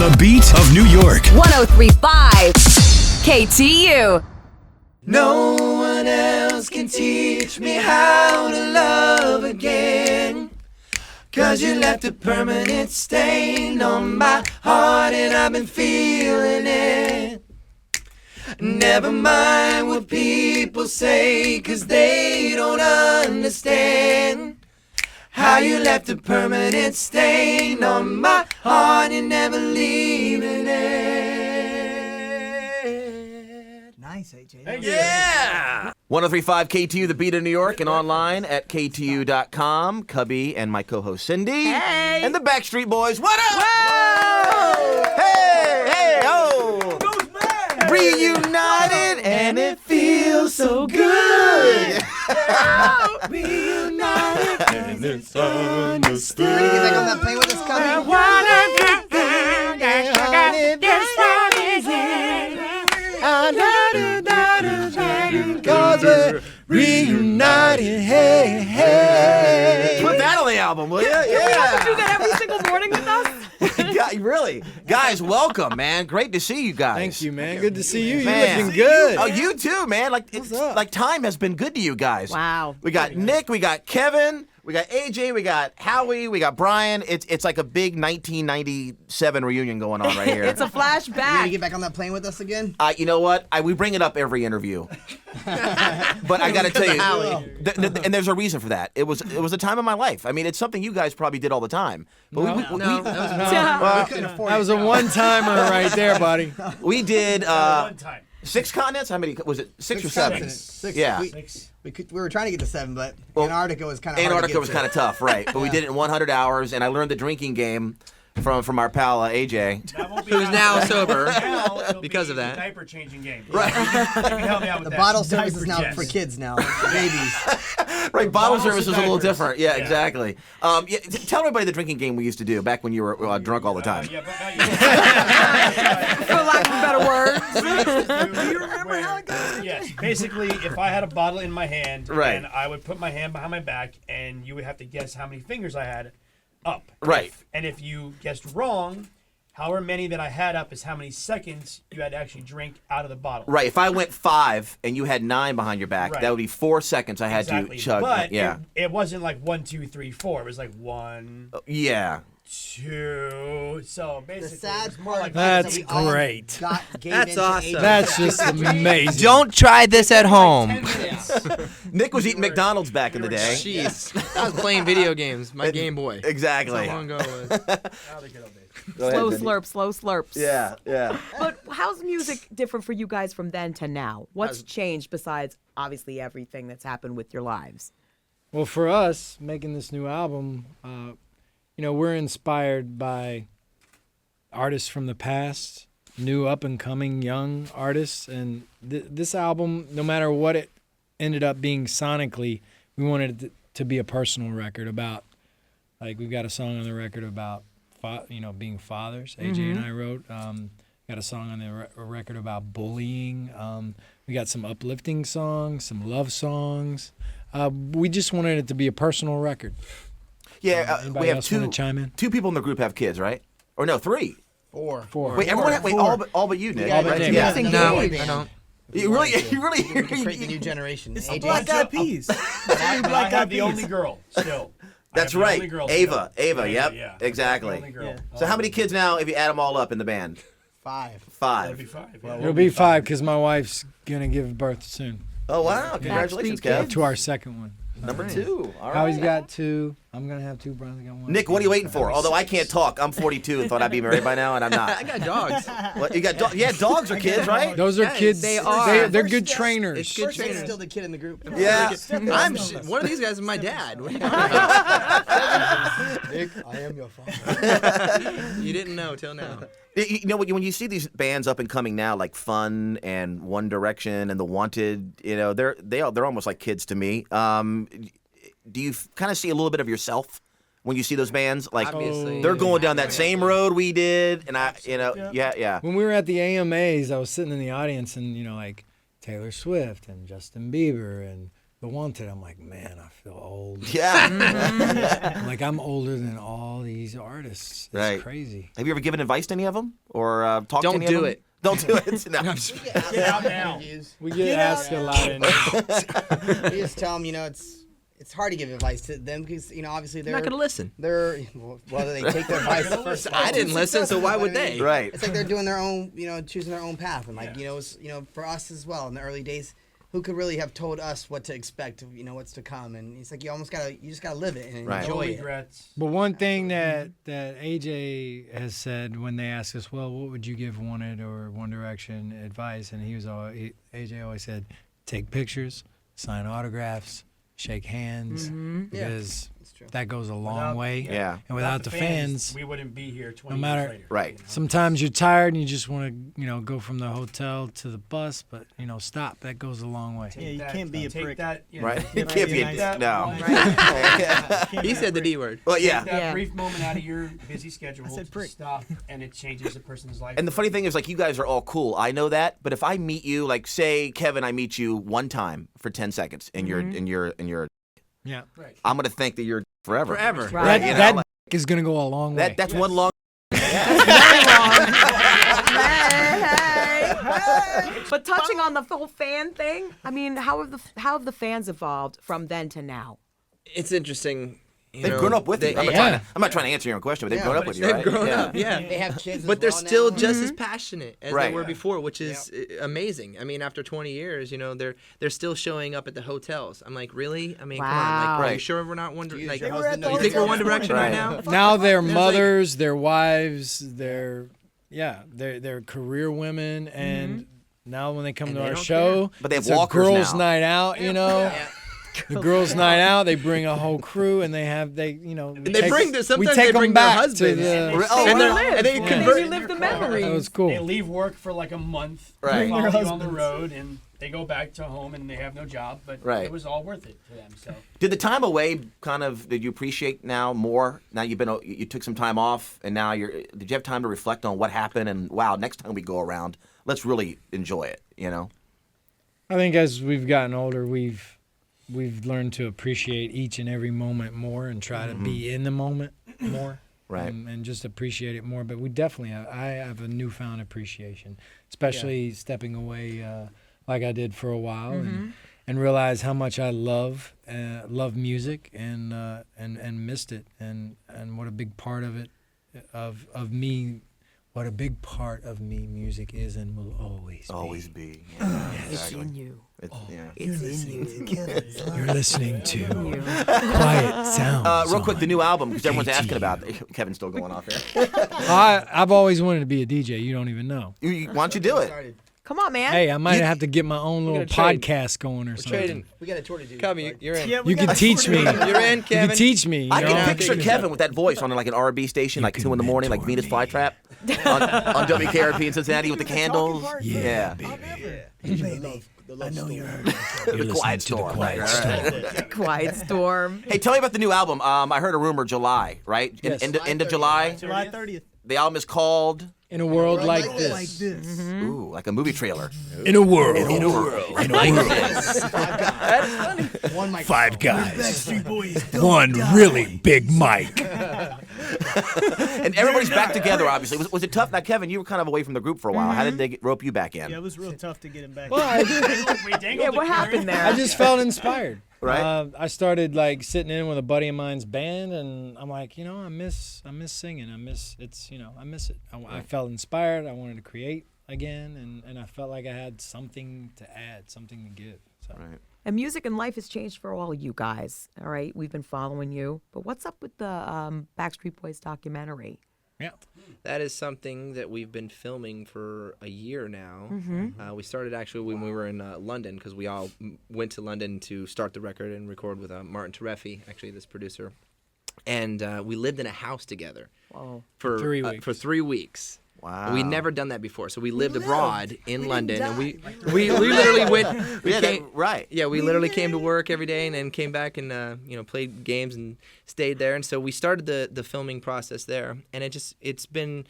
The beat of New York. 103.5 KTU. No one else can teach me how to love again. 'Cause you left a permanent stain on my heart and I've been feeling it. Never mind what people say, 'cause they don't understand how you left a permanent stain on my heart and never leaving it. Nice, AJ. Yeah! 103.5 KTU, the beat of New York, and online at KTU.com. Cubby and my co-host Cindy. Hey! And the Backstreet Boys. What up? Whoa! Hey, oh! Reunited, and it feels so good. Reunited, and it's understood. Ready to get back on that plane with us, Cubby? Cause we're reunited, hey, hey. Put that on the album, will you? You Yeah. do that every single morning with us? Really? Guys, welcome, man. Great to see you guys. Thank you, man. Good to see you. Man. You're looking good. Oh, you too, man. Like it's up? like time has been good to you guys. Wow. We got Nick, we got Kevin, we got AJ, we got Howie, we got Brian. It's like a big 1997 reunion going on right here. It's a You ready to flashback. get back on that plane with us again? You know what? We bring it up every interview, but I got to tell you, and there's a reason for that. It was a time of my life. I mean, it's something you guys probably did all the time. But we couldn't afford That was a one-timer right there, buddy. we did 6 continents. How many was it? 6 or 7? Six. Yeah. We were trying to get to 7, but Well, Antarctica was kind of Antarctica was kind of tough, right? But we did it in 100 hours, and I learned the drinking game from our pal AJ. Who's now sober because of that. Diaper changing game. Right. You can help me out with The that. bottle service is now Yes. for kids now, for babies. Right, bottle Bottles service and is a little diapers. different. Yeah, Yeah. exactly. Tell everybody the drinking game we used to do back when you were drunk all the time. Yeah, but For lack of better words. Do you remember how it goes? Yes. Basically, if I had a bottle in my hand, Right. and I would put my hand behind my back, and you would have to guess how many fingers I had up. Right. And if you guessed wrong, however many that I had up is how many seconds you had to actually drink out of the bottle. Right. If I went 5 and you had 9 behind your back, Right. that would be 4 seconds I had Exactly. to chug. But Yeah. it wasn't like 1, 2, 3, 4. It was like 1, Yeah. 2. So The basically, sad it was more part like That's is that we all great. gave That's into awesome. AJ. That's just amazing. Don't try this at home. 10 minutes. Nick was eating McDonald's back in the day. Jeez. I was playing video games. My Game Boy. Exactly. How long ago it was. Now they get all day. Go ahead, Slow Cindy. slurps, slow slurps. Yeah, yeah. But how's music different for you guys from then to now? What's changed besides obviously everything that's happened with your lives? Well, for us, making this new album, we're inspired by artists from the past, new up-and-coming young artists. And this album, no matter what it ended up being sonically, we wanted it to be a personal record about, like, we've got a song on the record about, being fathers. AJ and I wrote. Got a song on the record about bullying. We got some uplifting songs, some love songs. We just wanted it to be a personal record. Yeah, Anybody we have else wanna chime in? 2 people in the group have kids, right? Or no, 3. Four. Wait, everyone. Wait, all but you, Nick. Yeah, but right? Nick. Yeah. Sing No, Baby I Band. don't. You really. We can create the new generation. AJ. Black Eyed Peas. I have the only girl still. That's I have the right. only girl Ava. still. Ava. Yep. Yeah. Exactly. The only girl. So how many kids now, if you add them all up in the band? 5. 5. It'll be 5. Yeah. It'll be 5 because my wife's going to give birth soon Oh wow! Congratulations, Kev. to our second one. Number 2. All right. Howie's got 2. I'm going to have 2. Brian's got 1. Nick, what are you waiting for? Although I can't talk, I'm 42 and thought I'd be married by now, and I'm I not. got dogs. What, you got? Yeah, dogs are kids, right? Those are Yes, kids. they are. They're good trainers. It's good First trainers. still the kid in the group. Yeah. One of these guys is my dad. What are you talking about? Nick, I am your father. You didn't know till now. You know, when you see these bands up and coming now, like Fun and One Direction and The Wanted, they're almost like kids to me. Do you kind of see a little bit of yourself when you see those bands? Like Obviously. they're going down that same road we did, and yeah. When we were at the AMAs, I was sitting in the audience and, like Taylor Swift and Justin Bieber and The Wanted, I'm like, man, I feel old. Yeah. Like I'm older than all these artists. It's Right. crazy. Have you ever given advice to any of them or talked to Don't any do of them? it. Don't do it. No. Get out now. We get asked a lot. We just tell them, it's hard to give advice to them because obviously They're not gonna listen. they're whether they take their advice first. I didn't listen, so why would they? Right. It's like they're doing their own, choosing their own path, and like for us as well in the early days, who could really have told us what to expect, what's to come, and it's like you just gotta live it and Right. No enjoy it. regrets. But one thing that AJ has said when they ask us, well, what would you give Wanted or One Direction advice? And AJ always said, take pictures, sign autographs, shake hands, because That's true. that goes a long Without- way. Yeah. And without the fans, we wouldn't be here 20 matter- years later. Right. sometimes you're tired and you just want to, go from the hotel to the bus, but, stop. That goes a long way. Take you that- can't be a take prick. That, Right. Take You can't be a that no. one- He said the D word. Well, yeah. Take that Yeah. brief moment out of your busy schedule I said to prick. stop, and it changes a person's life. And the funny thing is, like, you guys are all cool. I know that. But if I meet you, like, say, Kevin, I meet you one time for 10 seconds, and you're, Yeah. right. I'm gonna think that you're forever. Forever. Right. You know, That like, is going to go a long way. that's one long. But touching on the whole fan thing, I mean, how have the fans evolved from then to now? It's interesting. They've grown up with you. Yeah. I'm not trying to answer your own question, but they've Yeah, grown up but with you, They've right? grown Yeah. up, yeah. They have kids, But they're as well still now. just as passionate as Right. they were before, which is amazing. I mean, after 20 years, they're still showing up at the hotels. I'm like, really? I mean, come on. Like, Wow. are you Right. sure we're not One Direction? Like, Your husband knows you think we're One Direction right Right. now? Now they're like- mothers, they're wives, they're career women, and now when they come And to they our don't show, But they have it's a walkers girls' now. night out, The girls' night out, they bring a whole crew, and they They take- bring their- we sometimes take they them bring their back husbands. to the. Oh, and, wow. and they And convert. they relive the memories. That was cool. They leave work for like a month. Right. They Bring their follow you on the husbands. road, and they go back to home, and they have no job. But Right. it was all worth it to them. So Did the time away did you appreciate now more? Now you took some time off, and now did you have time to reflect on what happened? And wow, next time we go around, let's really enjoy it. I think as we've gotten older, we've learned to appreciate each and every moment more and try to be in the moment more. Right. And just appreciate it more. But we definitely I have a newfound appreciation, especially stepping away like I did for a while and realize how much I love music and missed it and what a big part of it of me. What a big part of me music is and will always be. Yeah, It's exactly. in you. Yeah. It's in you. You're listening to Quiet Sounds. Real quick, the new album, because everyone's KTU. asking about it. Kevin's still going off here. I've always wanted to be a DJ. You don't even know. Why don't you do it? Started. Come on, man. Hey, I might have to get my own little gotta trade. podcast going or something. Trading. We got a tour to do. Kevin, you're in. Yeah, we You can got teach me. You're in, You Kevin. can teach me. I you can know? picture Kevin with that voice on like an R&B station, like 2 in the morning, like Venus Flytrap, on WKRP in Cincinnati with the candles. Yeah. I know you're The Quiet Storm. Quiet Storm. Quiet Storm. Hey, tell me about the new album. I heard a rumor July, right? Yes. End of July. July 30th. The album is called In a world like Like this. this. ooh, like a movie trailer. In a world. Like this. One mic. Five guys. BackstreetBoys. One really big mic. And everybody's back together, obviously. Was it tough? Now, Kevin, you were kind of away from the group for a while. How did they rope you back in? Yeah, it was real tough to get him back. we dangled Yeah, the what carrot. happened there? I just felt inspired. Right. I started like sitting in with a buddy of mine's band, and I'm like, I miss singing. I miss it. I felt inspired. I wanted to create again, and I felt like I had something to add, something to give. So. Right. And music and life has changed for all you guys. All right, we've been following you. But what's up with the Backstreet Boys documentary? Yeah. That is something that we've been filming for a year now. We started actually when we were in London because we all went to London to start the record and record with Martin Tereffi, actually this producer. And we lived in a house together Whoa. for 3 weeks. For 3 weeks. Wow. We'd never done that before, so we lived abroad in London, and we literally went. We Yeah, came, right. yeah, we literally came to work every day and then came back and played games and stayed there. And so we started the filming process there, and it's been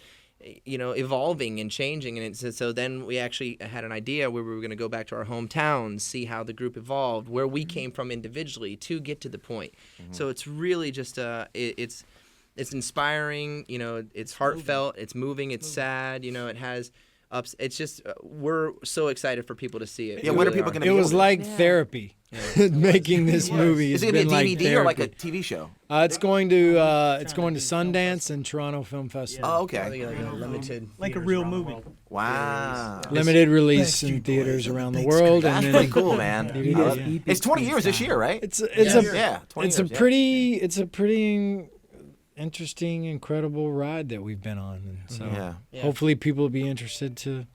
evolving and changing. And so then we actually had an idea where we were going to go back to our hometowns, see how the group evolved, where we came from individually to get to the point. So it's really just it's inspiring. It's heartfelt. It's moving. It's sad. It has ups. It's just we're so excited for people to see it. Yeah, when are people going to? It was like therapy. Making this movie. Is it going to be a DVD or like a TV show? It's going to Sundance and Toronto Film Festival. Oh, okay. Like a limited, Like a real movie. Wow. Limited release in theaters around the world, That's and then pretty cool, man. DVD, It's 20 years this year, right? It's 20 a pretty interesting, incredible ride that we've been on, and so hopefully people will be interested to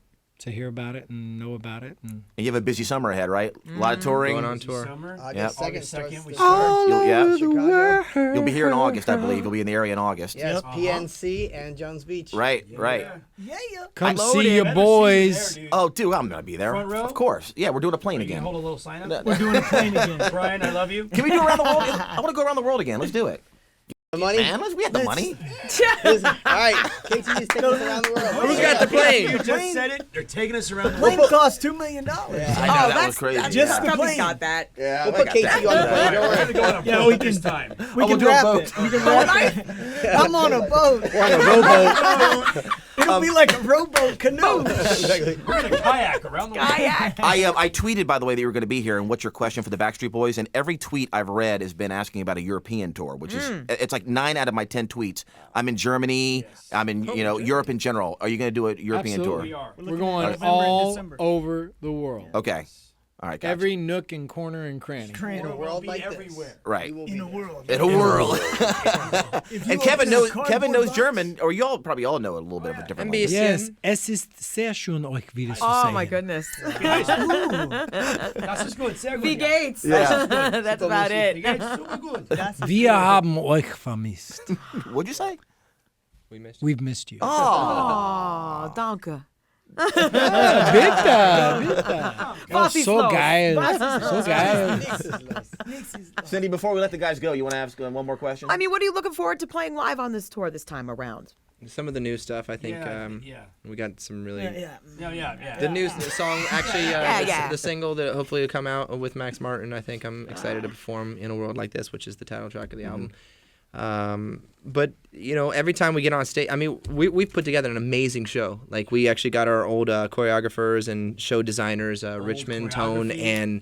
hear about it and know about it. And you have a busy summer ahead, right? A lot of touring. Going on tour. Summer. August August 2nd, 2nd, we starts start. Chicago. You'll be here in August, I believe. You'll be in the area in August. Yes, PNC and Jones Beach. Right. Yeah. come I see your Better boys. see you there, dude. Oh, dude, I'm gonna be there. Front row? Of course. Yeah, we're doing a plane You can again. hold a little sign up. We're doing a plane again. Brian, I love you. Can we go around the world? I want to go around the world again. Let's do it. The money? Man, we have the money. Listen, all right, KTV's taking us around the world. Who's got the plane? You just said it. They're taking us around the Plane world. cost $2 million. I know, that was crazy. just yeah. the plane. got that. Yeah, We'll I put got KT that. on the plane. Don't We're worry. gonna go on a Yeah, boat we can- this time. We we'll can do a wrap boat. it. We can wrap it. I'm on a boat. On a rowboat. It'll be like a rowboat canoe. Exactly. We're gonna kayak around the world. I tweeted, by the way, that you were going to be here, and what's your question for the Backstreet Boys? And every tweet I've read has been asking about a European tour, which is it's like 9 out of my 10 tweets. I'm in Germany. I'm in Europe in general. Are you going to do a European Absolutely. We tour? are. We're going November and all December. over the world. Okay. All right, gotcha. Every nook and corner and cranny. In a We'll world be like this. everywhere. Right. You will In be a there. world. In a world. If you And Kevin open a knows cardboard box- German, or you all probably all know a little bit of a different language. Yes, es ist sehr schön, euch wieder zu Oh sehen. my goodness. Das ist gut. Sehr gut. Wie geht's? Yeah. That's about Wie it. geht's? Super gut. Wir haben euch vermisst. What'd you say? We missed you. We've missed you. Oh, danke. Bitte, bitte. Oh, Was ist so los? geil. So geil. Cindy, before we let the guys go, you want to ask one more question? I mean, what are you looking forward to playing live on this tour this time around? Some of the new stuff, I think. Yeah. We got some really. Yeah. The new song, actually, Yeah. the single that hopefully will come out with Max Martin. I think I'm excited to perform in a world like this, which is the title track of the album. But every time we get on stage, I mean, we've put together an amazing show. Like we actually got our old choreographers and show designers, Richmond, Tone, choreography. and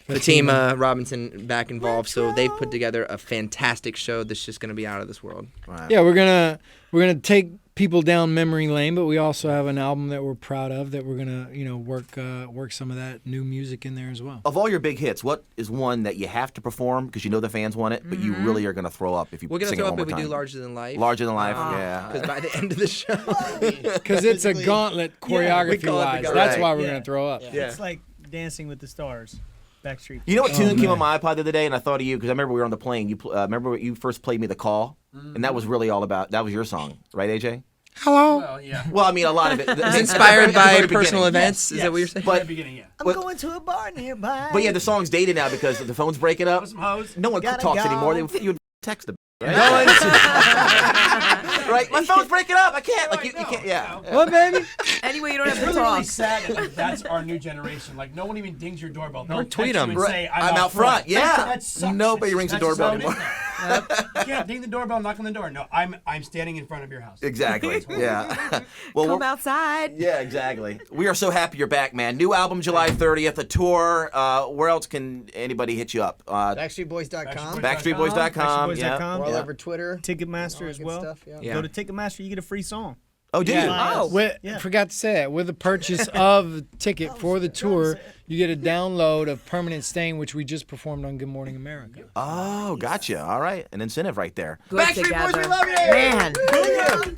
Fatima Robinson back involved. So they've put together a fantastic show that's just going to be out of this world. Yeah, we're gonna take people down memory lane, but we also have an album that we're proud of that we're gonna work some of that new music in there as well. Of all your big hits, what is one that you have to perform because you know the fans want it, but you really are going to throw up if you We're going to sing throw it up one if we more do time? Larger Than Life. Larger than life, yeah. Because by the end of the show, Because it's a gauntlet choreography wise. gauntlet. That's Right. why we're Yeah. gonna throw up. It's like Dancing with the Stars. Backstreet. You know what tune Oh, came man. on my iPod the other day, and I thought of you because I remember we were on the plane. You remember when you first played me the call, and that was really all about. That was your song, right, AJ? Hello. Well, yeah. Well, I mean, a lot of it. it's inspired by the very personal beginning. events. Is that what you're saying? At the But beginning, yeah. I'm What- going to a bar nearby. but yeah, the song's dated now because the phone's breaking up. Put some hose. No one Gotta talks go. anymore. You would text them. Right? Right? My phone's breaking up. I can't. Like you can't. Yeah. What, baby? Anyway, you don't have It's to really, really talk. sad that like, that's our new generation. Like, no one even dings your doorbell. They'll Or tweet text you 'em. and Right. say, I'm out front. Yeah. That sucks. Nobody rings the That's just doorbell how it is anymore. now. You can't ding the doorbell, knock on the door. No, I'm standing in front of your house. Exactly. Yeah. Well, Come we're- outside. Yeah, exactly. We are so happy you're back, man. New album July 30th, a tour. Where else can anybody hit you up? BackstreetBoys.com. BackstreetBoys.com. Yeah. BackstreetBoys.com. We're all Yeah. over Twitter. Ticketmaster all as that good well. Stuff, yeah. Yeah. Go to Ticketmaster, you get a free song. Oh, do Yeah. you? Oh. Yeah. Forgot to say it. With the purchase of a ticket for the tour, you get a download of Permanent Stain, which we just performed on Good Morning America. Oh, gotcha. All right. An incentive right there. Good Backstreet Boys, we together. love you! Man.